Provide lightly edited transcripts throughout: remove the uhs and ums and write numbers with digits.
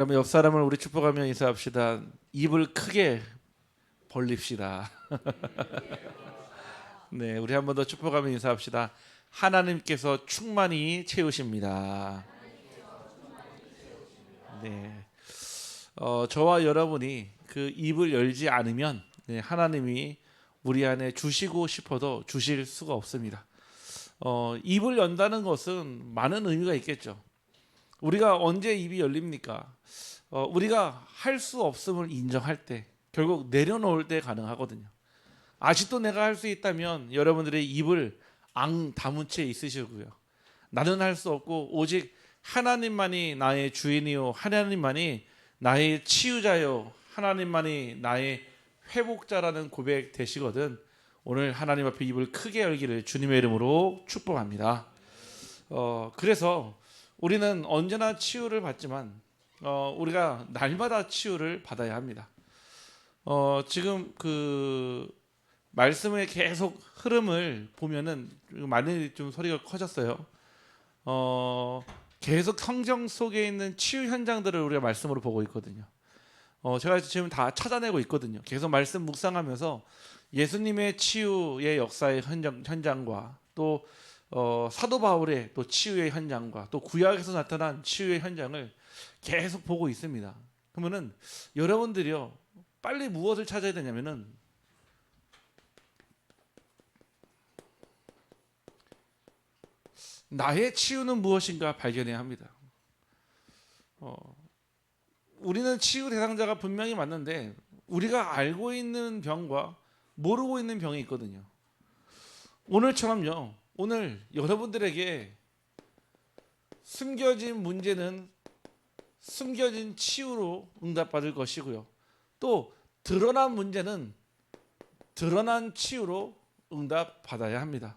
그러면 옆 사람을 우리 축복하며 인사합시다. 입을 크게 벌립시다. 네, 우리 한 번 더 축복하며 인사합시다. 하나님께서 충만히 채우십니다. 네, 저와 여러분이 그 입을 열지 않으면 하나님이 우리 안에 주시고 싶어도 주실 수가 없습니다. 입을 연다는 것은 많은 의미가 있겠죠. 우리가 언제 입이 열립니까? 우리가 할 수 없음을 인정할 때, 결국 내려놓을 때 가능하거든요. 아직도 내가 할 수 있다면 여러분들의 입을 앙 다문 채 있으시고요. 나는 할 수 없고 오직 하나님만이 나의 주인이요, 하나님만이 나의 치유자요, 하나님만이 나의 회복자라는 고백 되시거든. 오늘 하나님 앞에 입을 크게 열기를 주님의 이름으로 축복합니다. 그래서 우리는 언제나 치유를 받지만 우리가 날마다 치유를 받아야 합니다. 지금 그 말씀의 계속 흐름을 보면은 많이 좀 소리가 커졌어요. 계속 성경 속에 있는 치유 현장들을 우리가 말씀으로 보고 있거든요. 제가 지금 다 찾아내고 있거든요. 계속 말씀 묵상하면서 예수님의 치유의 역사의 현장과 또 사도 바울의 또 치유의 현장과 또 구약에서 나타난 치유의 현장을 계속 보고 있습니다. 그러면은 여러분들이요 빨리 무엇을 찾아야 되냐면은 나의 치유는 무엇인가 발견해야 합니다. 우리는 치유 대상자가 분명히 맞는데 우리가 알고 있는 병과 모르고 있는 병이 있거든요. 오늘처럼요. 오늘 여러분들에게 숨겨진 문제는 숨겨진 치유로 응답받을 것이고요. 또 드러난 문제는 드러난 치유로 응답받아야 합니다.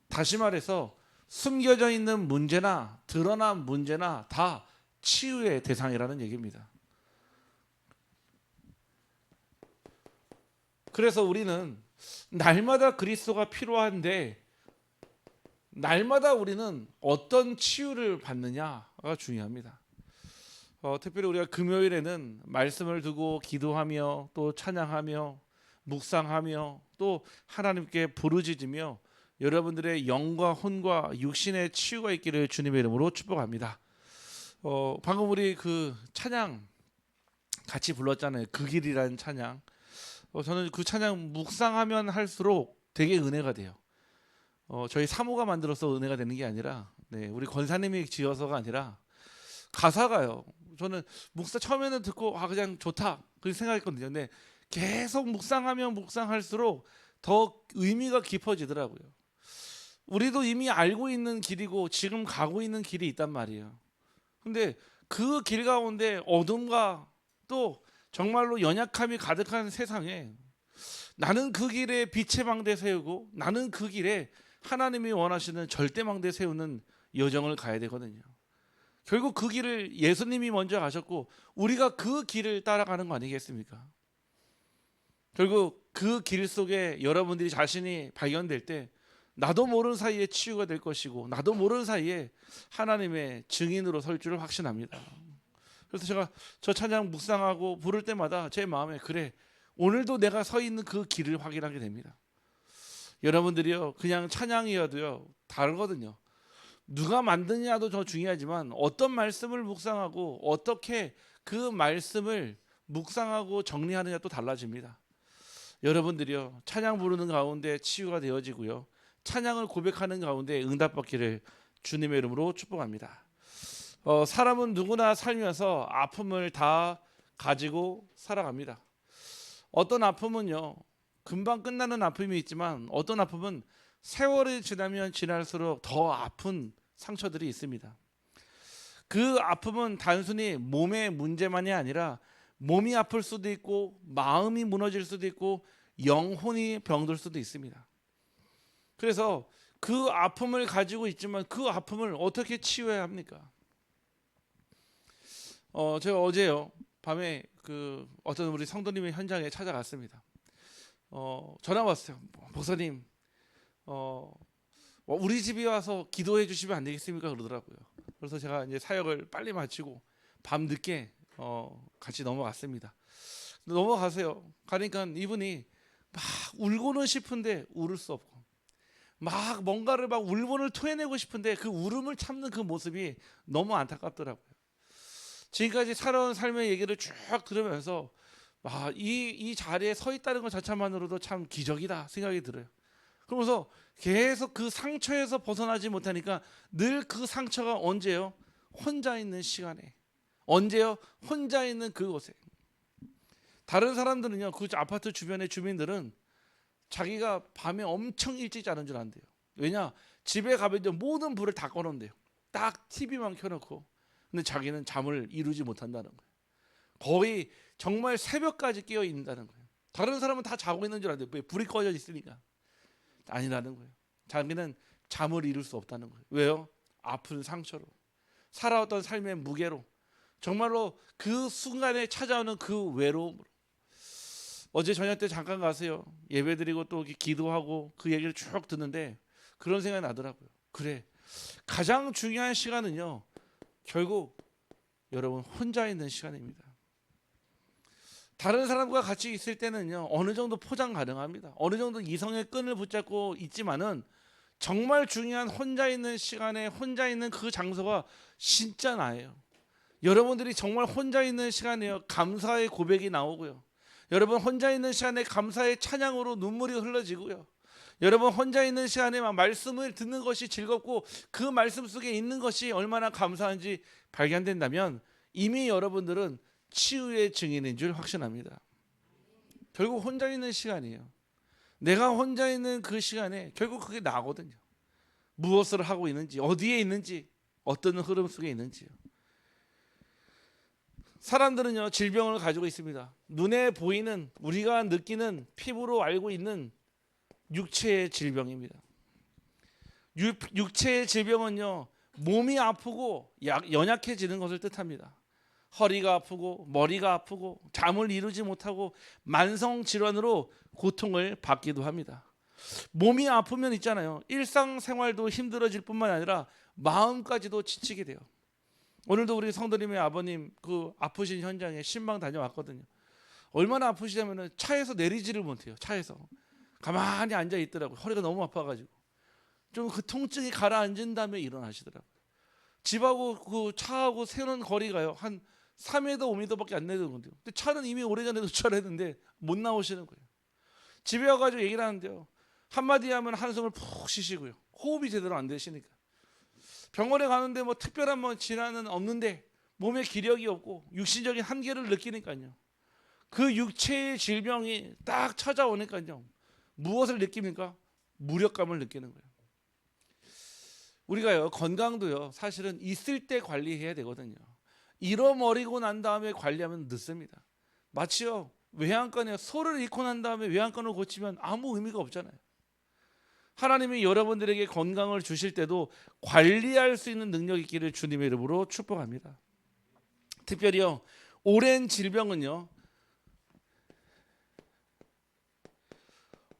다시 말해서 숨겨져 있는 문제나 드러난 문제나 다 치유의 대상이라는 얘기입니다. 그래서 우리는 날마다 그리스도가 필요한데 날마다 우리는 어떤 치유를 받느냐가 중요합니다. 특별히 우리가 금요일에는 말씀을 두고 기도하며 또 찬양하며 묵상하며 또 하나님께 부르짖으며 여러분들의 영과 혼과 육신의 치유가 있기를 주님의 이름으로 축복합니다. 방금 우리 그 찬양 같이 불렀잖아요. 그 길이라는 찬양. 저는 그 찬양 묵상하면 할수록 되게 은혜가 돼요. 저희 사모가 만들어서 은혜가 되는 게 아니라 우리 권사님이 지어서가 아니라 가사가요. 저는 묵상 처음에는 듣고 그냥 좋다 그렇게 생각했거든요. 근데 계속 묵상하면 묵상할수록 더 의미가 깊어지더라고요. 우리도 이미 알고 있는 길이고 지금 가고 있는 길이 있단 말이에요. 근데 그 길 가운데 어둠과 또 정말로 연약함이 가득한 세상에 나는 그 길에 빛의 망대 세우고 나는 그 길에 하나님이 원하시는 절대 망대 세우는 여정을 가야 되거든요. 결국 그 길을 예수님이 먼저 가셨고 우리가 그 길을 따라가는 거 아니겠습니까? 결국 그 길 속에 여러분들이 자신이 발견될 때 나도 모르는 사이에 치유가 될 것이고 나도 모르는 사이에 하나님의 증인으로 설 줄을 확신합니다. 그래서 제가 저 찬양 묵상하고 부를 때마다 제 마음에 그래 오늘도 내가 서 있는 그 길을 확인하게 됩니다. 여러분들이요 그냥 찬양이어도요 다르거든요. 누가 만드냐도 더 중요하지만 어떤 말씀을 묵상하고 어떻게 그 말씀을 묵상하고 정리하느냐 또 달라집니다. 여러분들이요 찬양 부르는 가운데 치유가 되어지고요 찬양을 고백하는 가운데 응답받기를 주님의 이름으로 축복합니다. 사람은 누구나 살면서 아픔을 다 가지고 살아갑니다. 어떤 아픔은요 금방 끝나는 아픔이 있지만 어떤 아픔은 세월이 지나면 지날수록 더 아픈 상처들이 있습니다. 그 아픔은 단순히 몸의 문제만이 아니라 몸이 아플 수도 있고 마음이 무너질 수도 있고 영혼이 병들 수도 있습니다. 그래서 그 아픔을 가지고 있지만 그 아픔을 어떻게 치유해야 합니까? 제가 어제요 밤에 그 어떤 우리 성도님의 현장에 찾아갔습니다. 전화 왔어요. 목사님 우리 집에 와서 기도해 주시면 안 되겠습니까? 그러더라고요. 그래서 제가 이제 사역을 빨리 마치고 밤 늦게 같이 넘어갔습니다. 넘어가세요. 가니까 이분이 막 울고는 싶은데 울을 수 없고, 막 뭔가를 막 울분을 토해내고 싶은데 그 울음을 참는 그 모습이 너무 안타깝더라고요. 지금까지 살아온 삶의 얘기를 쭉 들으면서 이 자리에 서 있다는 것 자체만으로도 참 기적이다 생각이 들어요. 그러면서 계속 그 상처에서 벗어나지 못하니까 늘 그 상처가 언제요? 혼자 있는 시간에. 언제요? 혼자 있는 그곳에. 다른 사람들은요, 그 아파트 주변의 주민들은 자기가 밤에 엄청 일찍 자는 줄 안대요. 왜냐? 집에 가면 모든 불을 다 꺼놓는데요. 딱 TV만 켜놓고. 근데 자기는 잠을 이루지 못한다는 거예요. 거의 정말 새벽까지 깨어 있는다는 거예요. 다른 사람은 다 자고 있는 줄 안대요. 왜? 불이 꺼져 있으니까. 아니라는 거예요. 자기는 잠을 이룰 수 없다는 거예요. 왜요? 아픈 상처로, 살아왔던 삶의 무게로, 정말로 그 순간에 찾아오는 그 외로움으로. 어제 저녁 때 잠깐 가세요. 예배드리고 또 기도하고 그 얘기를 쭉 듣는데 그런 생각이 나더라고요. 그래, 가장 중요한 시간은요, 결국 여러분 혼자 있는 시간입니다. 다른 사람과 같이 있을 때는요, 어느 정도 포장 가능합니다. 어느 정도 이성의 끈을 붙잡고 있지만은 정말 중요한 혼자 있는 시간에, 혼자 있는 그 장소가 진짜 나예요. 여러분들이 정말 혼자 있는 시간에요, 감사의 고백이 나오고요. 여러분 혼자 있는 시간에 감사의 찬양으로 눈물이 흘러지고요. 여러분 혼자 있는 시간에 막 말씀을 듣는 것이 즐겁고 그 말씀 속에 있는 것이 얼마나 감사한지 발견된다면 이미 여러분들은 치유의 증인인 줄 확신합니다. 결국 혼자 있는 시간이에요. 내가 혼자 있는 그 시간에 결국 그게 나거든요. 무엇을 하고 있는지, 어디에 있는지, 어떤 흐름 속에 있는지요. 사람들은요, 질병을 가지고 있습니다. 눈에 보이는, 우리가 느끼는, 피부로 알고 있는 육체의 질병입니다. 육체의 질병은요, 몸이 아프고 연약해지는 것을 뜻합니다. 허리가 아프고 머리가 아프고 잠을 이루지 못하고 만성 질환으로 고통을 받기도 합니다. 몸이 아프면 있잖아요, 일상생활도 힘들어질 뿐만 아니라 마음까지도 지치게 돼요. 오늘도 우리 성도님의 아버님 그 아프신 현장에 신방 다녀왔거든요. 얼마나 아프시냐면은 차에서 내리지를 못해요. 차에서 가만히 앉아 있더라고요. 허리가 너무 아파가지고 좀 그 통증이 가라앉은 다음에 일어나시더라고요. 집하고 그 차하고 세는 거리가요, 한 3m 5m밖에 안 되거든요. 근데 차는 이미 오래전에 도착했는데 못 나오시는 거예요. 집에 와가지고 얘기를 하는데요, 한마디 하면 한숨을 푹 쉬시고요. 호흡이 제대로 안 되시니까 병원에 가는데 뭐 특별한 뭐 질환은 없는데 몸에 기력이 없고 육신적인 한계를 느끼니까요, 그 육체의 질병이 딱 찾아오니까요, 무엇을 느낍니까? 무력감을 느끼는 거예요. 우리가요, 건강도요, 사실은 있을 때 관리해야 되거든요. 잃어버리고 난 다음에 관리하면 늦습니다. 마치요, 외양간에 소를 잃고 난 다음에 외양간을 고치면 아무 의미가 없잖아요. 하나님이 여러분들에게 건강을 주실 때도 관리할 수 있는 능력이 있기를 주님의 이름으로 축복합니다. 특별히요, 오랜 질병은요,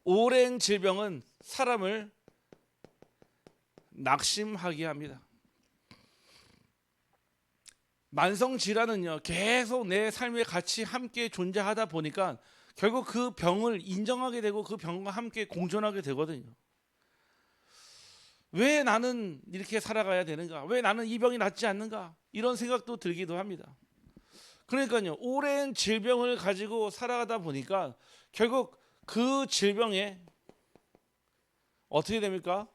오랜 질병은 사람을 낙심하게 합니다. 만성 질환은요, 계속 내 삶에 같이 함께 존재하다 보니까 결국 그 병을 인정하게 되고 그 병과 함께 공존하게 되거든요. 왜 나는 이렇게 살아가야 되는가? 왜 나는 이 병이 낫지 않는가? 이런 생각도 들기도 합니다. 그러니까요, 오랜 질병을 가지고 살아가다 보니까 결국 그 질병에 어떻게 됩니까?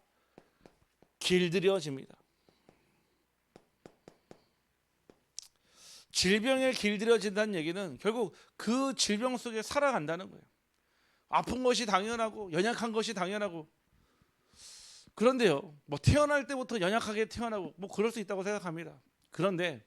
길들여집니다. 질병에 길들여진다는 얘기는 결국 그 질병 속에 살아간다는 거예요. 아픈 것이 당연하고 연약한 것이 당연하고, 그런데요, 뭐 태어날 때부터 연약하게 태어나고 뭐 그럴 수 있다고 생각합니다. 그런데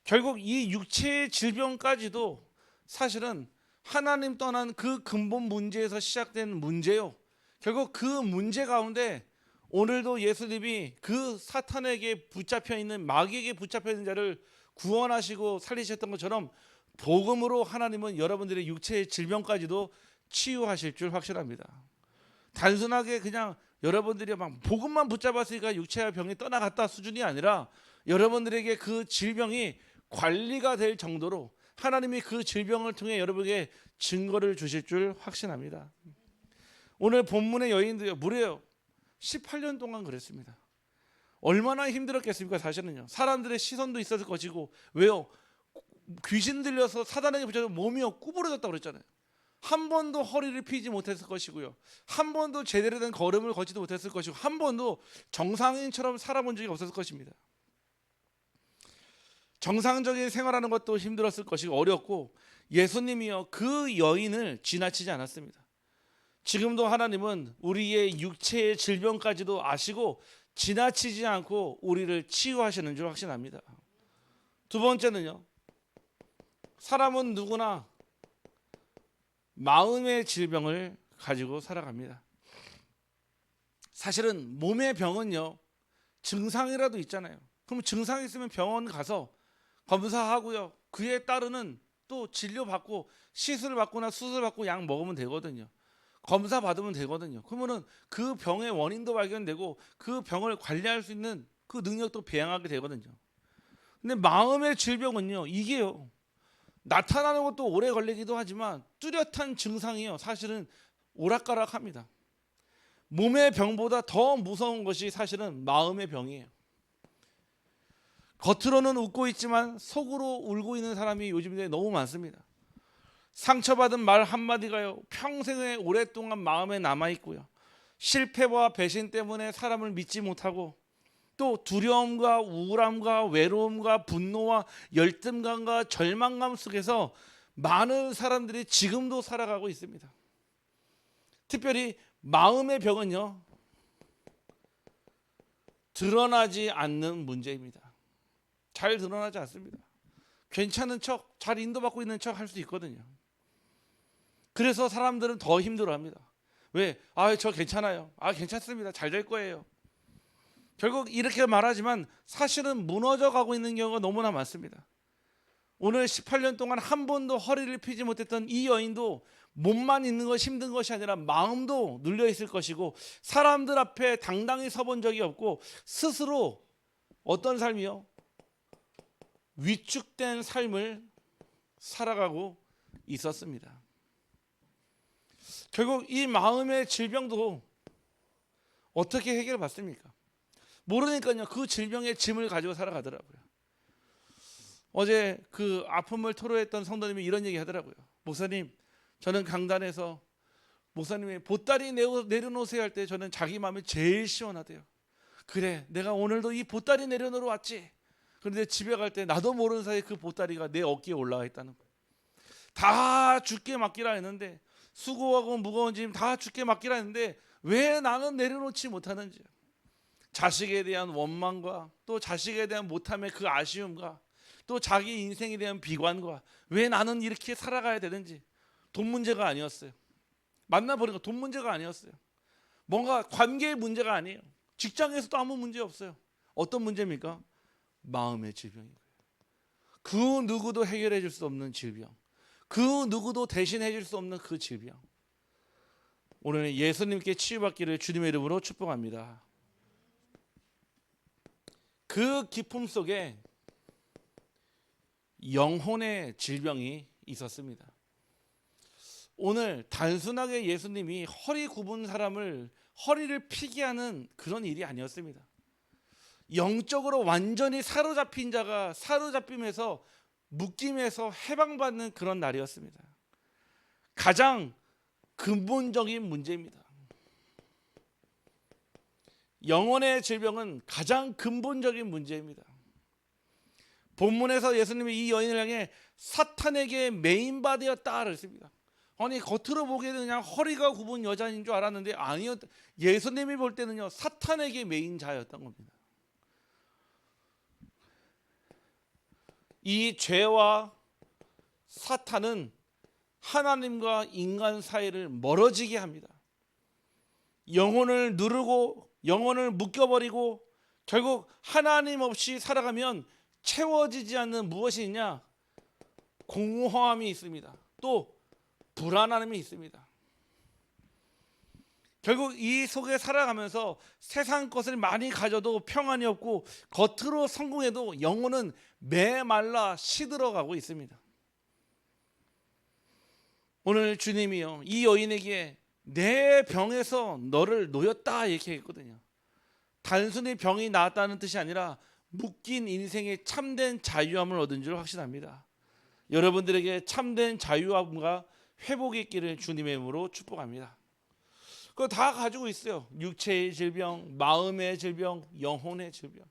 결국 이 육체의 질병까지도 사실은 하나님 떠난 그 근본 문제에서 시작된 문제요. 결국 그 문제 가운데 오늘도 예수님이 그 사탄에게 붙잡혀 있는, 마귀에게 붙잡혀 있는 자를 구원하시고 살리셨던 것처럼 복음으로 하나님은 여러분들의 육체의 질병까지도 치유하실 줄 확실합니다. 단순하게 그냥 여러분들이 막 복음만 붙잡았으니까 육체와 병이 떠나갔다 수준이 아니라 여러분들에게 그 질병이 관리가 될 정도로 하나님이 그 질병을 통해 여러분에게 증거를 주실 줄 확신합니다. 오늘 본문의 여인도요, 무려 18년 동안 그랬습니다. 얼마나 힘들었겠습니까? 사실은요. 사람들의 시선도 있었을 것이고, 왜요? 귀신 들려서 사단에게 붙여서 몸이 구부러졌다고 그랬잖아요. 한 번도 허리를 펴지 못했을 것이고요. 한 번도 제대로 된 걸음을 걷지도 못했을 것이고, 한 번도 정상인처럼 살아본 적이 없었을 것입니다. 정상적인 생활하는 것도 힘들었을 것이고 어렵고, 예수님이요 그 여인을 지나치지 않았습니다. 지금도 하나님은 우리의 육체의 질병까지도 아시고 지나치지 않고 우리를 치유하시는 줄 확신합니다. 두 번째는요, 사람은 누구나 마음의 질병을 가지고 살아갑니다. 사실은 몸의 병은요, 증상이라도 있잖아요. 그럼 증상이 있으면 병원 가서 검사하고요, 그에 따르는 또 진료받고 시술받거나 수술받고 약 먹으면 되거든요. 검사 받으면 되거든요. 그러면은 그 병의 원인도 발견되고 그 병을 관리할 수 있는 그 능력도 배양하게 되거든요. 근데 마음의 질병은요, 이게요, 나타나는 것도 오래 걸리기도 하지만 뚜렷한 증상이요, 사실은 오락가락합니다. 몸의 병보다 더 무서운 것이 사실은 마음의 병이에요. 겉으로는 웃고 있지만 속으로 울고 있는 사람이 요즘에 너무 많습니다. 상처받은 말 한마디가요, 평생에 오랫동안 마음에 남아있고요, 실패와 배신 때문에 사람을 믿지 못하고, 또 두려움과 우울함과 외로움과 분노와 열등감과 절망감 속에서 많은 사람들이 지금도 살아가고 있습니다. 특별히 마음의 병은요, 드러나지 않는 문제입니다. 잘 드러나지 않습니다. 괜찮은 척, 잘 인도받고 있는 척 할 수 있거든요. 그래서 사람들은 더 힘들어합니다. 왜? 저 괜찮아요. 괜찮습니다. 잘 될 거예요. 결국 이렇게 말하지만 사실은 무너져 가고 있는 경우가 너무나 많습니다. 오늘 18년 동안 한 번도 허리를 펴지 못했던 이 여인도 몸만 있는 것이 힘든 것이 아니라 마음도 눌려 있을 것이고, 사람들 앞에 당당히 서본 적이 없고 스스로 어떤 삶이요? 위축된 삶을 살아가고 있었습니다. 결국 이 마음의 질병도 어떻게 해결받습니까? 모르니까요, 그 질병의 짐을 가지고 살아가더라고요. 어제 그 아픔을 토로했던 성도님이 이런 얘기 하더라고요. 목사님, 저는 강단에서 목사님이 보따리 내려놓으세요 할 때 저는 자기 마음이 제일 시원하대요. 그래, 내가 오늘도 이 보따리 내려놓으러 왔지. 그런데 집에 갈 때 나도 모르는 사이에 그 보따리가 내 어깨에 올라와 있다는 거예요. 다 주께 맡기라 했는데, 수고하고 무거운 짐 다 주께 맡기라 했는데 왜 나는 내려놓지 못하는지, 자식에 대한 원망과 또 자식에 대한 못함의 그 아쉬움과 또 자기 인생에 대한 비관과 왜 나는 이렇게 살아가야 되는지. 돈 문제가 아니었어요. 만나보니까 돈 문제가 아니었어요. 뭔가 관계의 문제가 아니에요. 직장에서도 아무 문제 없어요. 어떤 문제입니까? 마음의 질병인 거예요. 그 누구도 해결해 줄 수 없는 질병, 그 누구도 대신해 줄 수 없는 그 질병. 오늘 예수님께 치유받기를 주님의 이름으로 축복합니다. 그 기품 속에 영혼의 질병이 있었습니다. 오늘 단순하게 예수님이 허리 굽은 사람을 허리를 피게 하는 그런 일이 아니었습니다. 영적으로 완전히 사로잡힌 자가 사로잡힘에서 묶임에서 해방받는 그런 날이었습니다. 가장 근본적인 문제입니다. 영혼의 질병은 가장 근본적인 문제입니다. 본문에서 예수님이 이 여인을 향해 사탄에게 메인바디였다 그랬습니다. 아니, 겉으로 보기에는 그냥 허리가 굽은 여자인 줄 알았는데 아니었. 예수님이 볼 때는요, 사탄에게 메인자였던 겁니다. 이 죄와 사탄은 하나님과 인간 사이를 멀어지게 합니다. 영혼을 누르고 영혼을 묶여버리고 결국 하나님 없이 살아가면 채워지지 않는 무엇이 있냐? 공허함이 있습니다. 또 불안함이 있습니다. 결국 이 속에 살아가면서 세상 것을 많이 가져도 평안이 없고 겉으로 성공해도 영혼은 메말라 시들어가고 있습니다. 오늘 주님이요, 이 여인에게 내 병에서 너를 놓였다 이렇게 했거든요. 단순히 병이 나았다는 뜻이 아니라 묶인 인생의 참된 자유함을 얻은 줄 확신합니다. 여러분들에게 참된 자유함과 회복이 있기를 주님의 이름으로 축복합니다. 그거 다 가지고 있어요. 육체의 질병, 마음의 질병, 영혼의 질병.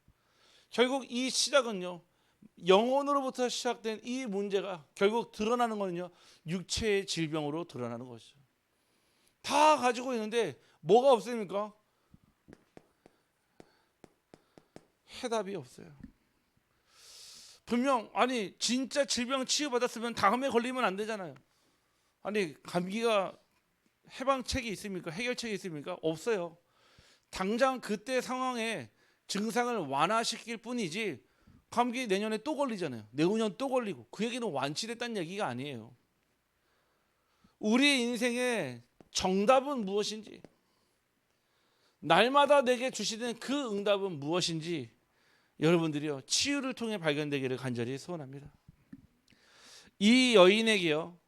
결국 이 시작은요, 영혼으로부터 시작된 이 문제가 결국 드러나는 거는요, 육체의 질병으로 드러나는 것이죠. 다 가지고 있는데 뭐가 없습니까? 해답이 없어요. 분명 아니 진짜 질병 치유받았으면 다음에 걸리면 안 되잖아요. 아니 감기가 해방책이 있습니까? 해결책이 있습니까? 없어요. 당장 그때 상황에 증상을 완화시킬 뿐이지 감기 내년에 또 걸리잖아요. 내후년 또 걸리고 그 얘기는 완치됐다는 얘기가 아니에요. 우리 인생의 정답은 무엇인지, 날마다 내게 주시는 그 응답은 무엇인지 여러분들이요 치유를 통해 발견되기를 간절히 소원합니다. 이 여인에게요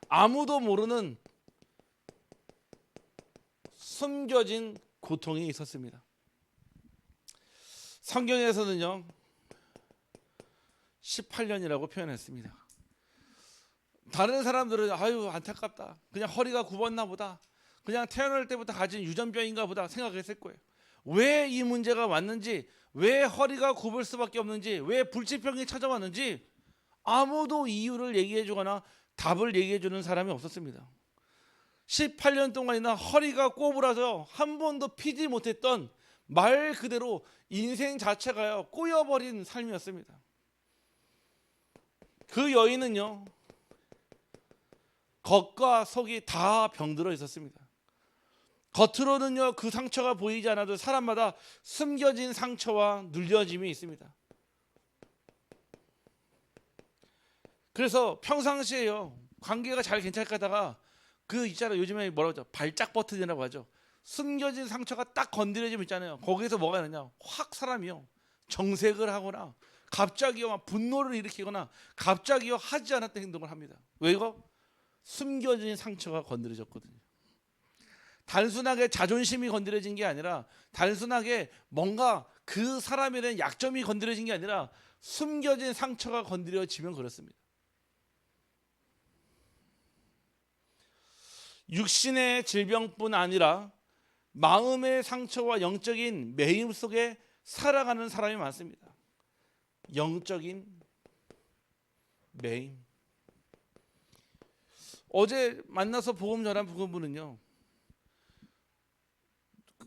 아무도 모르는 숨겨진 고통이 있었습니다. 성경에서는요 18년이라고 표현했습니다. 다른 사람들은 아유 안타깝다, 그냥 허리가 굽었나 보다, 그냥 태어날 때부터 가진 유전병인가 보다 생각했을 거예요. 왜 이 문제가 왔는지, 왜 허리가 굽을 수밖에 없는지, 왜 불치병이 찾아왔는지 아무도 이유를 얘기해 주거나 답을 얘기해 주는 사람이 없었습니다. 18년 동안이나 허리가 꼬부라져 한 번도 피지 못했던, 말 그대로 인생 자체가요 꼬여버린 삶이었습니다. 그 여인은요 겉과 속이 다 병들어 있었습니다. 겉으로는요 그 상처가 보이지 않아도 사람마다 숨겨진 상처와 눌려짐이 있습니다. 그래서 평상시에요 관계가 잘 괜찮게 하다가 그 있잖아요, 요즘에 뭐라고 하죠, 발작 버튼이라고 하죠. 숨겨진 상처가 딱 건드려지면 있잖아요, 거기서 뭐가 되느냐, 확 사람이요 정색을 하거나 갑자기요 막 분노를 일으키거나 갑자기요 하지 않았던 행동을 합니다. 왜요? 숨겨진 상처가 건드려졌거든요. 단순하게 자존심이 건드려진 게 아니라, 단순하게 뭔가 그 사람에 대한 약점이 건드려진 게 아니라 숨겨진 상처가 건드려지면 그렇습니다. 육신의 질병뿐 아니라 마음의 상처와 영적인 매임 속에 살아가는 사람이 많습니다. 영적인 매임. 어제 만나서 복음 전한 부분은요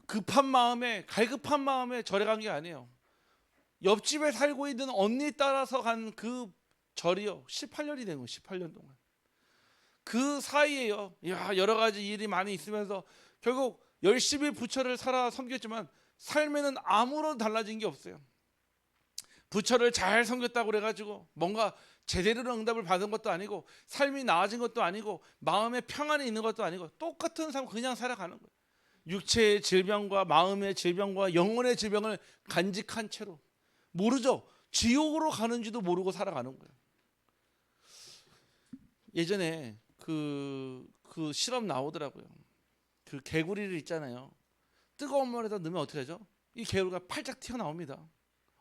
급한 마음에, 갈급한 마음에 절에 간 게 아니에요. 옆집에 살고 있는 언니 따라서 간 그 절이요 18년이 된 거예요. 18년 동안 그 사이에요 여러 가지 일이 많이 있으면서 결국 열심히 부처를 살아 섬겼지만 삶에는 아무런 달라진 게 없어요. 부처를 잘 섬겼다고 그래가지고 뭔가 제대로 응답을 받은 것도 아니고, 삶이 나아진 것도 아니고, 마음에 평안이 있는 것도 아니고, 똑같은 삶 그냥 살아가는 거예요. 육체의 질병과 마음의 질병과 영혼의 질병을 간직한 채로, 모르죠, 지옥으로 가는지도 모르고 살아가는 거예요. 예전에 그 실험 나오더라고요. 그 개구리를 있잖아요, 뜨거운 물에다 넣으면 어떻게 하죠? 이 개구리가 팔짝 튀어나옵니다.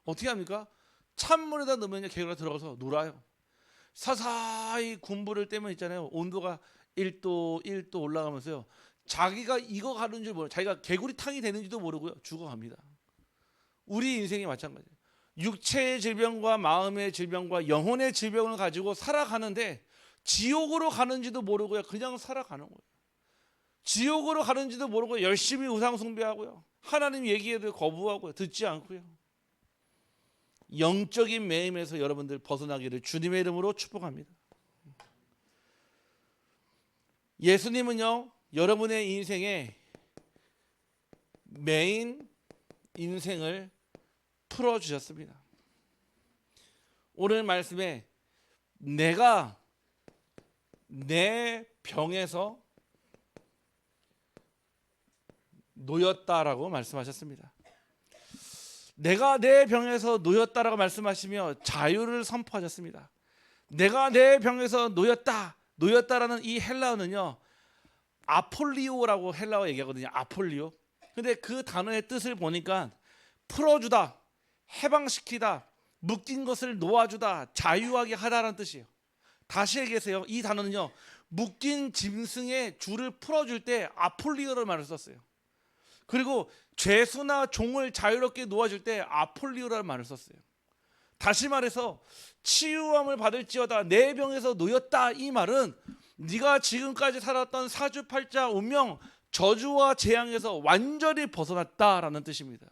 어떻게 합니까? 찬물에다 넣으면 개구리가 들어가서 놀아요. 서서히 군부를 떼면 있잖아요, 온도가 1도 1도 올라가면서요 자기가 익어가는 줄 모르고, 자기가 개구리탕이 되는지도 모르고요 죽어갑니다. 우리 인생이 마찬가지예요. 육체의 질병과 마음의 질병과 영혼의 질병을 가지고 살아가는데 지옥으로 가는지도 모르고요 그냥 살아가는 거예요. 지옥으로 가는지도 모르고 열심히 우상 숭배하고요, 하나님 얘기해도 거부하고요, 듣지 않고요. 영적인 매임에서 여러분들 벗어나기를 주님의 이름으로 축복합니다. 예수님은요 여러분의 인생에 매인 인생을 풀어주셨습니다. 오늘 말씀에 내가 내 병에서 놓였다라고 말씀하셨습니다. 내가 내 병에서 놓였다라고 말씀하시며 자유를 선포하셨습니다. 내가 내 병에서 놓였다라는 이 헬라어는요, 아폴리오라고 헬라어 얘기하거든요. 아폴리오. 근데 그 단어의 뜻을 보니까 풀어주다, 해방시키다, 묶인 것을 놓아주다, 자유하게 하다라는 뜻이에요. 다시 얘기하세요. 이 단어는요, 묶인 짐승의 줄을 풀어줄 때 아폴리오라는 말을 썼어요. 그리고 죄수나 종을 자유롭게 놓아줄 때 아폴리오라는 말을 썼어요. 다시 말해서 치유함을 받을지어다 내 병에서 놓였다, 이 말은 네가 지금까지 살았던 사주팔자 운명, 저주와 재앙에서 완전히 벗어났다라는 뜻입니다.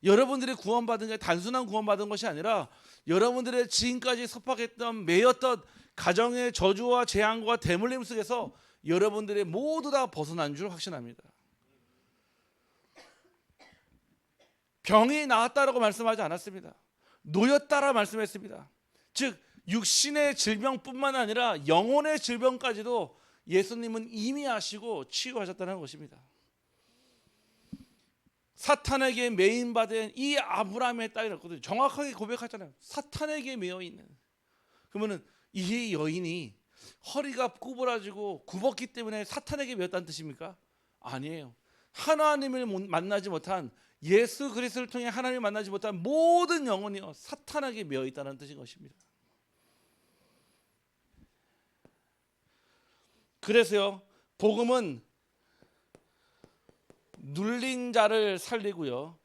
여러분들이 구원받은 게 단순한 구원받은 것이 아니라 여러분들의 지금까지 속박했던 매였던 가정의 저주와 재앙과 대물림 속에서 여러분들의 모두 다 벗어난 줄 확신합니다. 병이 나았다라고 말씀하지 않았습니다. 놓였다라 말씀했습니다. 즉 육신의 질병뿐만 아니라 영혼의 질병까지도 예수님은 이미 아시고 치유하셨다는 것입니다. 사탄에게 매인받은 이 아브라함의 딸이었거든요. 정확하게 고백하잖아요. 사탄에게 매여 있는. 그러면은 이 여인이 허리가 구부러지고 굽었기 때문에 사탄에게 매였다는 뜻입니까? 아니에요. 하나님을 만나지 못한, 예수 그리스도를 통해 하나님을 만나지 못한 모든 영혼이요 사탄에게 매여 있다는 뜻인 것입니다. 그래서요, 복음은 눌린 자를 살리고요,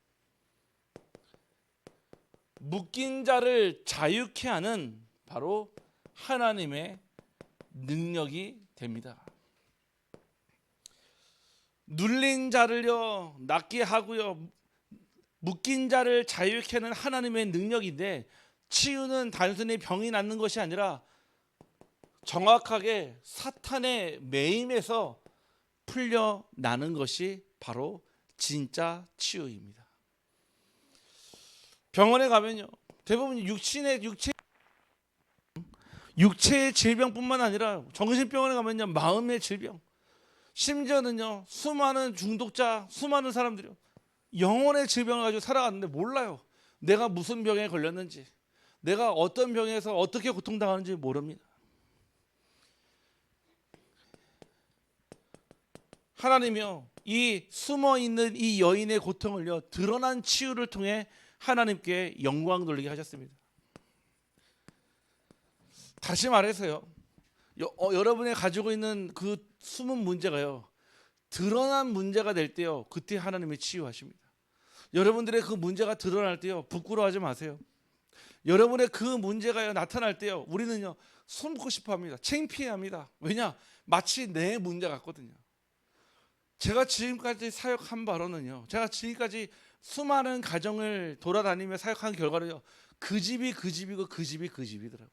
묶인 자를 자유케 하는 바로 하나님의 능력이 됩니다. 눌린 자를요 낫게 하고요, 묶인 자를 자유케 하는 하나님의 능력인데, 치유는 단순히 병이 낫는 것이 아니라 정확하게 사탄의 매임에서 풀려나는 것이 바로 진짜 치유입니다. 병원에 가면요, 대부분 육체의 질병뿐만 아니라 정신병원에 가면요, 마음의 질병, 심지어는요 수많은 중독자, 수많은 사람들이요 영혼의 질병을 가지고 살아가는데 몰라요. 내가 무슨 병에 걸렸는지, 내가 어떤 병에서 어떻게 고통당하는지 모릅니다. 하나님이요 이 숨어있는 이 여인의 고통을요 드러난 치유를 통해 하나님께 영광 돌리게 하셨습니다. 다시 말해서요, 여러분이 가지고 있는 그 숨은 문제가요 드러난 문제가 될 때요, 그때 하나님이 치유하십니다. 여러분들의 그 문제가 드러날 때요 부끄러워하지 마세요. 여러분의 그 문제가 나타날 때요 우리는요 숨고 싶어합니다. 창피해합니다. 왜냐? 마치 내 문제 같거든요. 제가 지금까지 사역한 바로는요, 제가 지금까지 수많은 가정을 돌아다니며 사역한 결과로요, 그 집이 그 집이고 그 집이 그 집이더라고요.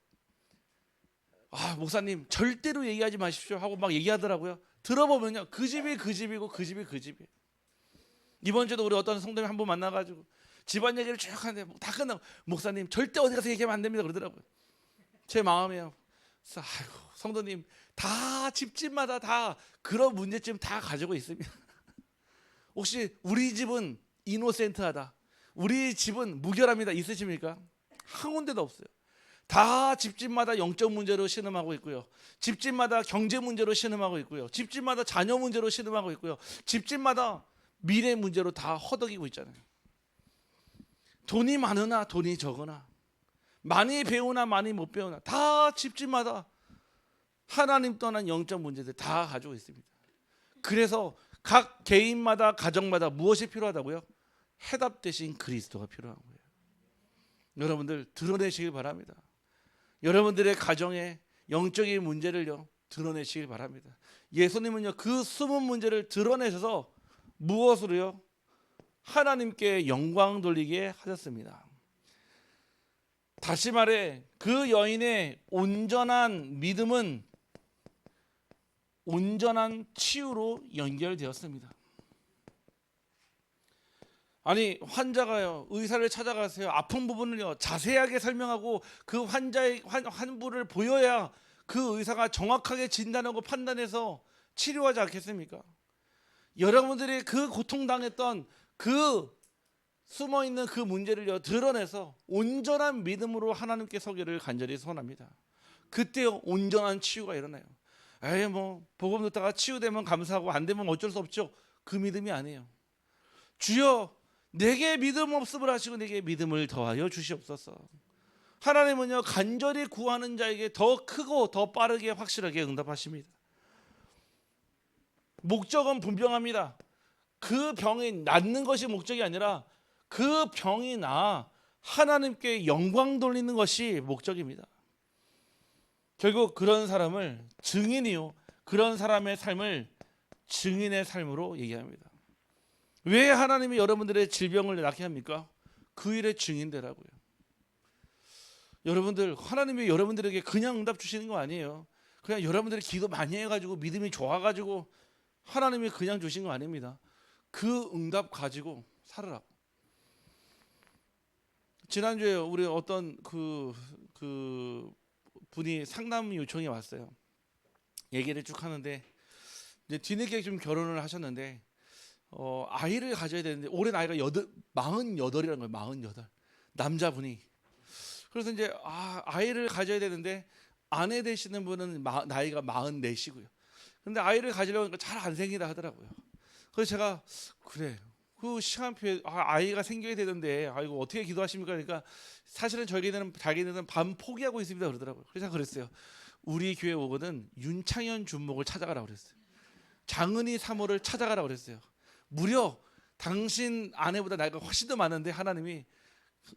아, 목사님 절대로 얘기하지 마십시오 하고 막 얘기하더라고요. 들어보면요 그 집이 그 집이고 그 집이 그 집이에요. 이번 주도 우리 어떤 성도님 한 분 만나가지고 집안 얘기를 쭉 하는데 다 끝나고 목사님 절대 어디 가서 얘기하면 안 됩니다 그러더라고요. 제 마음이에요. 아이고 성도님, 다 집집마다 다 그런 문제점 다 가지고 있습니다. 혹시 우리 집은 이노센트하다, 우리 집은 무결합니다 있으십니까? 한 군데도 없어요. 다 집집마다 영적 문제로 신음하고 있고요, 집집마다 경제 문제로 신음하고 있고요, 집집마다 자녀 문제로 신음하고 있고요, 집집마다 미래 문제로 다 허덕이고 있잖아요. 돈이 많으나 돈이 적으나, 많이 배우나 많이 못 배우나, 다 집집마다 하나님 떠난 영적 문제들 다 가지고 있습니다. 그래서 각 개인마다 가정마다 무엇이 필요하다고요? 해답 대신 그리스도가 필요한 거예요. 여러분들 드러내시길 바랍니다. 여러분들의 가정의 영적인 문제를요 드러내시길 바랍니다. 예수님은요 그 숨은 문제를 드러내셔서 무엇으로요? 하나님께 영광 돌리게 하셨습니다. 다시 말해 그 여인의 온전한 믿음은 온전한 치유로 연결되었습니다. 아니 환자가요 의사를 찾아가세요. 아픈 부분을요 자세하게 설명하고 그 환자의 환부를 보여야 그 의사가 정확하게 진단하고 판단해서 치료하지 않겠습니까? 여러분들이 그 고통당했던 그 숨어 있는 그 문제를 드러내서 온전한 믿음으로 하나님께 서기를 간절히 소원합니다. 그때 온전한 치유가 일어나요. 에이 뭐 복음 듣다가 치유되면 감사하고 안 되면 어쩔 수 없죠. 그 믿음이 아니에요. 주여 내게 믿음 없음을 하시고 내게 믿음을 더하여 주시옵소서. 하나님은요 간절히 구하는 자에게 더 크고 더 빠르게 확실하게 응답하십니다. 목적은 분명합니다. 그 병이 낫는 것이 목적이 아니라 그 병이 나아 하나님께 영광 돌리는 것이 목적입니다. 결국 그런 사람을 증인이요, 그런 사람의 삶을 증인의 삶으로 얘기합니다. 왜 하나님이 여러분들의 질병을 낫게 합니까? 그 일의 증인되라고요. 여러분들, 하나님이 여러분들에게 그냥 응답 주시는 거 아니에요. 그냥 여러분들이 기도 많이 해가지고 믿음이 좋아가지고 하나님이 그냥 주신 거 아닙니다. 그 응답 가지고 살으라고. 지난주에 우리 어떤 그 분이 상담 요청이 왔어요. 얘기를 쭉 하는데 이제 뒤늦게 좀 결혼을 하셨는데 아이를 가져야 되는데 올해 나이가 48이라는 거예요. 48 남자분이. 그래서 이제 아이를 가져야 되는데 아내 되시는 분은 나이가 44이고요. 근데 아이를 가지려고 하니까 잘 안 생기다 하더라고요. 그래서 제가 그래 그 시간표에 아이가 생겨야 되는데 이거 어떻게 기도하십니까? 그러니까 사실은 저희는 자기는 반 포기하고 있습니다 그러더라고요. 그래서 제가 그랬어요. 우리 교회 오거든 윤창현 준목을 찾아가라고 그랬어요. 장은희 사모를 찾아가라고 그랬어요. 무려 당신 아내보다 나이가 훨씬 더 많은데 하나님이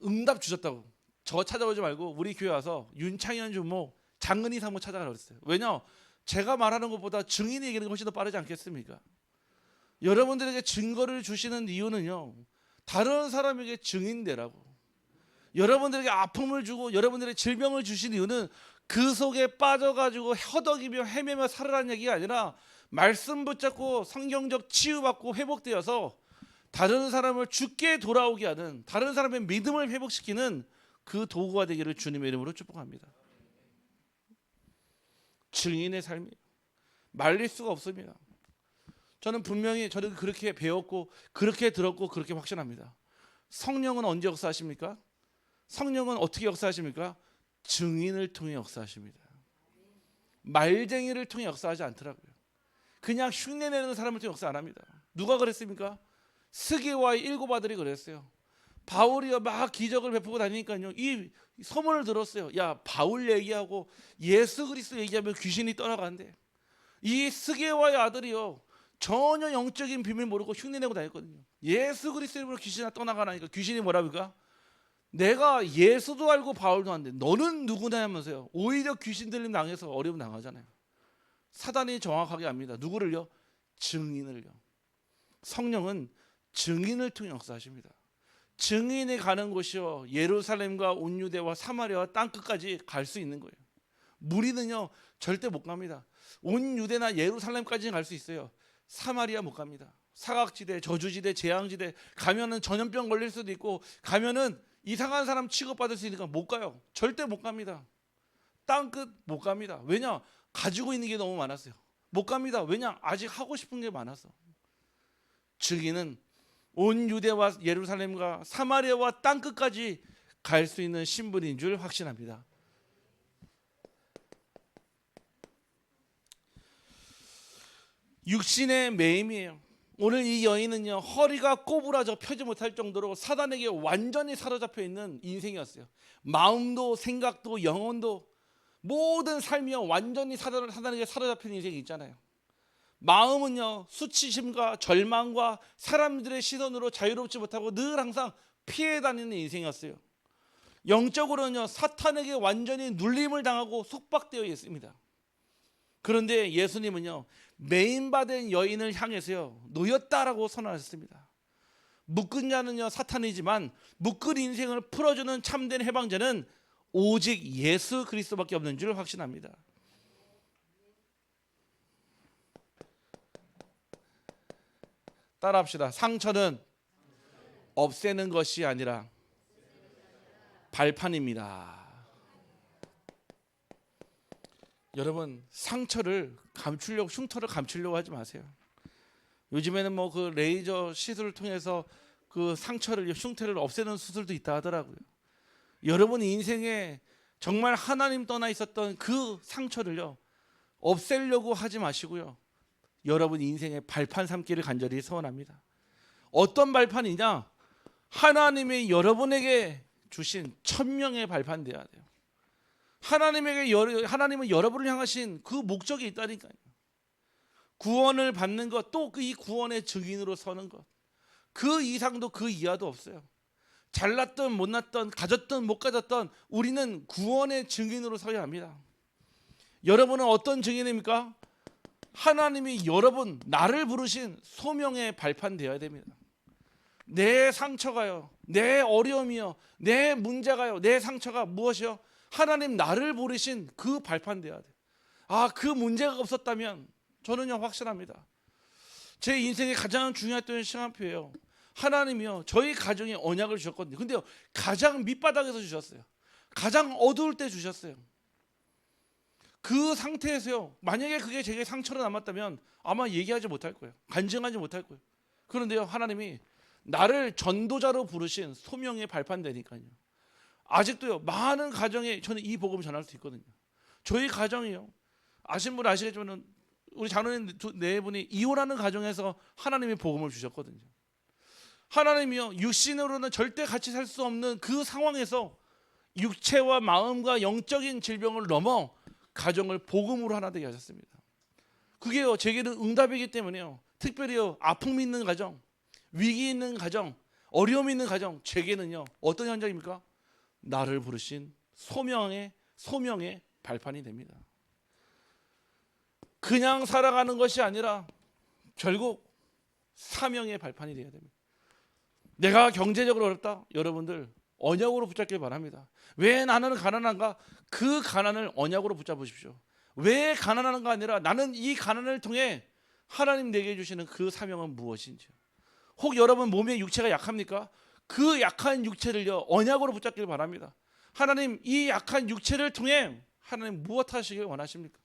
응답 주셨다고. 저 찾아오지 말고 우리 교회 와서 윤창현 준목, 장은희 사모 찾아가라고 그랬어요. 왜냐? 제가 말하는 것보다 증인이 얘기하는 게 훨씬 더 빠르지 않겠습니까? 여러분들에게 증거를 주시는 이유는요, 다른 사람에게 증인되라고. 여러분들에게 아픔을 주고 여러분들의 질병을 주신 이유는 그 속에 빠져가지고 허덕이며 헤매며 살아라는 얘기가 아니라 말씀 붙잡고 성경적 치유받고 회복되어서 다른 사람을 죽게 돌아오게 하는, 다른 사람의 믿음을 회복시키는 그 도구가 되기를 주님의 이름으로 축복합니다. 증인의 삶이 말릴 수가 없습니다. 저는 분명히 저는 그렇게 배웠고 그렇게 들었고 그렇게 확신합니다. 성령은 언제 역사하십니까? 성령은 어떻게 역사하십니까? 증인을 통해 역사하십니다. 말쟁이를 통해 역사하지 않더라고요. 그냥 흉내내는 사람을 통해 역사 안 합니다. 누가 그랬습니까? 스게와의 7 아들이 그랬어요. 바울이요 막 기적을 베푸고 다니니까요 이 소문을 들었어요. 야 바울 얘기하고 예수 그리스도 얘기하면 귀신이 떠나간대. 이 스게와의 아들이요 전혀 영적인 비밀 모르고 흉내내고 다녔거든요. 예수 그리스도 이름으로 귀신이 떠나가라니까 귀신이 뭐랍니까? 내가 예수도 알고 바울도 아는데 너는 누구냐 하면서요. 오히려 귀신 들림 당해서 어려움 당하잖아요. 사단이 정확하게 압니다. 누구를요? 증인을요. 성령은 증인을 통해 역사하십니다. 증인이 가는 곳이요 예루살렘과 온 유대와 사마리아와 땅끝까지 갈 수 있는 거예요. 무리는요 절대 못 갑니다. 온 유대나 예루살렘까지는 갈 수 있어요. 사마리아 못 갑니다. 사각지대, 저주지대, 재앙지대 가면은 전염병 걸릴 수도 있고 가면은 이상한 사람 취급받을 수 있으니까 못 가요. 절대 못 갑니다. 땅끝 못 갑니다. 왜냐? 가지고 있는 게 너무 많았어요. 못 갑니다. 왜냐? 아직 하고 싶은 게 많아서. 증인은 온 유대와 예루살렘과 사마리아와 땅끝까지 갈 수 있는 신분인 줄 확신합니다. 육신의 매임이에요. 오늘 이 여인은요 허리가 꼬부라져 펴지 못할 정도로 사단에게 완전히 사로잡혀 있는 인생이었어요. 마음도 생각도 영혼도 모든 삶이요 완전히 사단에게 사로잡힌 인생이 있잖아요. 마음은요 수치심과 절망과 사람들의 시선으로 자유롭지 못하고 늘 항상 피해 다니는 인생이었어요. 영적으로는요 사탄에게 완전히 눌림을 당하고 속박되어 있습니다. 그런데 예수님은요 매임받은 여인을 향해서요 놓였다라고 선언하셨습니다. 묶은 자는요 사탄이지만 묶은 인생을 풀어주는 참된 해방자는 오직 예수 그리스도밖에 없는 줄 확신합니다. 따라합시다. 상처는 없애는 것이 아니라 발판입니다. 여러분 상처를 감추려고 흉터를 감추려고 하지 마세요. 요즘에는 뭐 그 레이저 시술을 통해서 그 상처를 흉터를 없애는 수술도 있다 하더라고요. 여러분 인생에 정말 하나님 떠나 있었던 그 상처를요 없애려고 하지 마시고요. 여러분 인생의 발판 삼기를 간절히 소원합니다. 어떤 발판이냐? 하나님이 여러분에게 주신 천명의 발판 되어야 돼요. 하나님은 여러분을 향하신 그 목적이 있다니까요. 구원을 받는 것, 또 이 구원의 증인으로 서는 것, 그 이상도 그 이하도 없어요. 잘났던 못났던 가졌던 못 가졌던 우리는 구원의 증인으로 서야 합니다. 여러분은 어떤 증인입니까? 하나님이 여러분 나를 부르신 소명의 발판 되어야 됩니다. 내 상처가요, 내 어려움이요, 내 문제가요, 내 상처가 무엇이요? 하나님 나를 부르신 그 발판 되어야 돼요. 그 문제가 없었다면 저는요 확신합니다. 제 인생에 가장 중요했던 시간표예요. 하나님이요 저희 가정에 언약을 주셨거든요. 근데요 가장 밑바닥에서 주셨어요. 가장 어두울 때 주셨어요. 그 상태에서요 만약에 그게 제게 상처로 남았다면 아마 얘기하지 못할 거예요. 간증하지 못할 거예요. 그런데요 하나님이 나를 전도자로 부르신 소명의 발판 되니까요. 아직도요 많은 가정에 저는 이 복음을 전할 수 있거든요. 저희 가정이요 아신 분 아시겠지만 우리 자녀님 네 분이 이혼하는 가정에서 하나님이 복음을 주셨거든요. 하나님이요 육신으로는 절대 같이 살 수 없는 그 상황에서 육체와 마음과 영적인 질병을 넘어 가정을 복음으로 하나 되게 하셨습니다. 그게요 제게는 응답이기 때문에요 특별히요 아픔이 있는 가정, 위기 있는 가정, 어려움이 있는 가정, 제게는요 어떤 현장입니까? 나를 부르신 소명의 발판이 됩니다. 그냥 살아가는 것이 아니라 결국 사명의 발판이 되어야 됩니다. 내가 경제적으로 어렵다? 여러분들 언약으로 붙잡길 바랍니다. 왜 나는 가난한가? 그 가난을 언약으로 붙잡으십시오. 왜 가난한가 아니라 나는 이 가난을 통해 하나님 내게 주시는 그 사명은 무엇인지. 혹 여러분 몸의 육체가 약합니까? 그 약한 육체를요 언약으로 붙잡길 바랍니다. 하나님 이 약한 육체를 통해 하나님 무엇 하시길 원하십니까?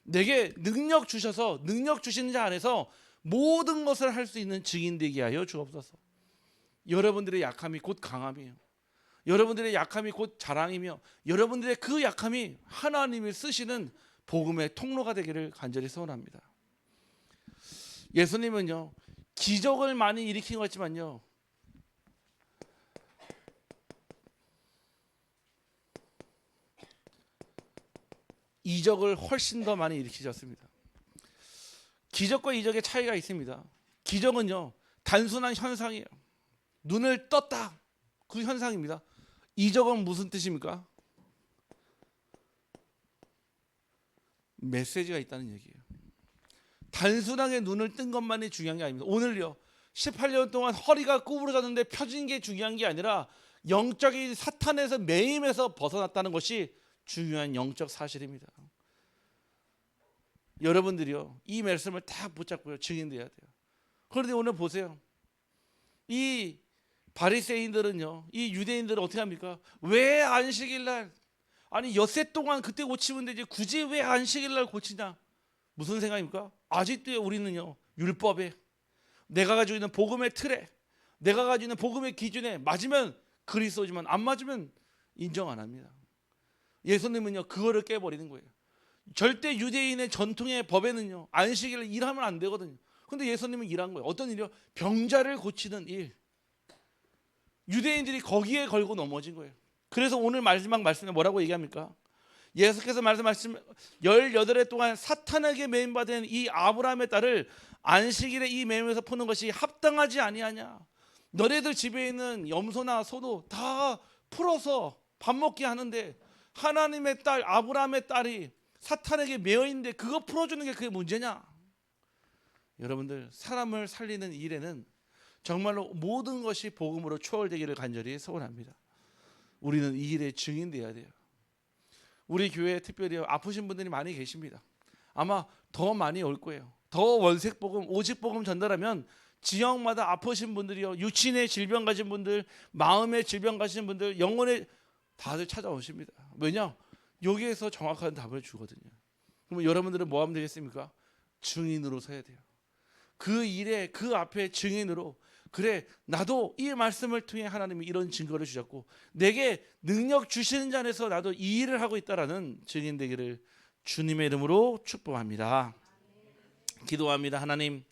내게 능력 주셔서 능력 주신 자 안에서 모든 것을 할 수 있는 증인 되게 하여 주옵소서. 여러분들의 약함이 곧 강함이에요. 여러분들의 약함이 곧 자랑이며 여러분들의 그 약함이 하나님이 쓰시는 복음의 통로가 되기를 간절히 소원합니다. 예수님은요 기적을 많이 일으킨 것 같지만요 이적을 훨씬 더 많이 일으키셨습니다. 기적과 이적의 차이가 있습니다. 기적은요 단순한 현상이에요. 눈을 떴다 그 현상입니다. 이적은 무슨 뜻입니까? 메시지가 있다는 얘기예요. 단순하게 눈을 뜬 것만이 중요한 게 아닙니다. 오늘요 18년 동안 허리가 구부러졌는데 펴진 게 중요한 게 아니라 영적인 사탄에서 매임에서 벗어났다는 것이 중요한 영적 사실입니다. 여러분들이요 이 말씀을 딱 붙잡고요 증인돼야 돼요. 그런데 오늘 보세요. 이 바리새인들은요 이 유대인들은 어떻게 합니까? 왜 안식일날 아니 엿새 동안 그때 고치면 되지 굳이 왜 안식일날 고치냐? 무슨 생각입니까? 아직도 우리는요 율법에 내가 가지고 있는 복음의 틀에 내가 가지고 있는 복음의 기준에 맞으면 그리스도지만 안 맞으면 인정 안 합니다. 예수님은요 그거를 깨버리는 거예요. 절대 유대인의 전통의 법에는요 안식일을 일하면 안 되거든요. 근데 예수님은 일한 거예요. 어떤 일이요? 병자를 고치는 일. 유대인들이 거기에 걸고 넘어진 거예요. 그래서 오늘 마지막 말씀에 뭐라고 얘기합니까? 예수께서 말씀하신 18해 동안 사탄에게 매임받은 이 아브라함의 딸을 안식일에 이 매임에서 푸는 것이 합당하지 아니하냐. 너네들 집에 있는 염소나 소도 다 풀어서 밥 먹게 하는데 하나님의 딸 아브라함의 딸이 사탄에게 매여 있는데 그거 풀어주는 게 그게 문제냐? 여러분들 사람을 살리는 일에는 정말로 모든 것이 복음으로 초월되기를 간절히 소원합니다. 우리는 이 일의 증인되어야 돼요. 우리 교회에 특별히 아프신 분들이 많이 계십니다. 아마 더 많이 올 거예요. 더 원색복음, 오직복음 전달하면 지역마다 아프신 분들이요, 육신의 질병 가진 분들, 마음의 질병 가진 분들, 영혼의 다들 찾아오십니다. 왜냐? 여기에서 정확한 답을 주거든요. 그러면 여러분들은 뭐 하면 되겠습니까? 증인으로 서야 돼요. 그 일에 그 앞에 증인으로 그래, 나도 이 말씀을 통해 하나님이 이런 증거를 주셨고 내게 능력 주시는 자 안에서 나도 이 일을 하고 있다라는 증인 되기를 주님의 이름으로 축복합니다. 기도합니다. 하나님,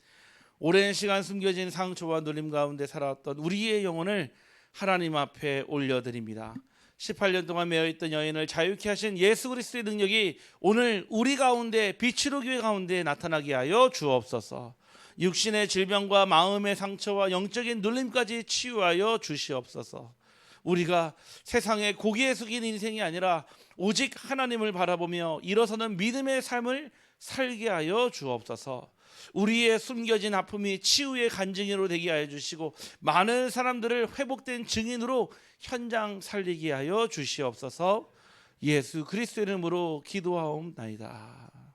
오랜 시간 숨겨진 상처와 눌림 가운데 살아왔던 우리의 영혼을 하나님 앞에 올려드립니다. 18년 동안 매여있던 여인을 자유케 하신 예수 그리스도의 능력이 오늘 우리 가운데 빛으로 교회 가운데 나타나게 하여 주옵소서. 육신의 질병과 마음의 상처와 영적인 눌림까지 치유하여 주시옵소서. 우리가 세상에 고개에 숙인 인생이 아니라 오직 하나님을 바라보며 일어서는 믿음의 삶을 살게 하여 주옵소서. 우리의 숨겨진 아픔이 치유의 간증으로 되게 하여 주시고 많은 사람들을 회복된 증인으로 현장 살리게 하여 주시옵소서. 예수 그리스도의 이름으로 기도하옵나이다.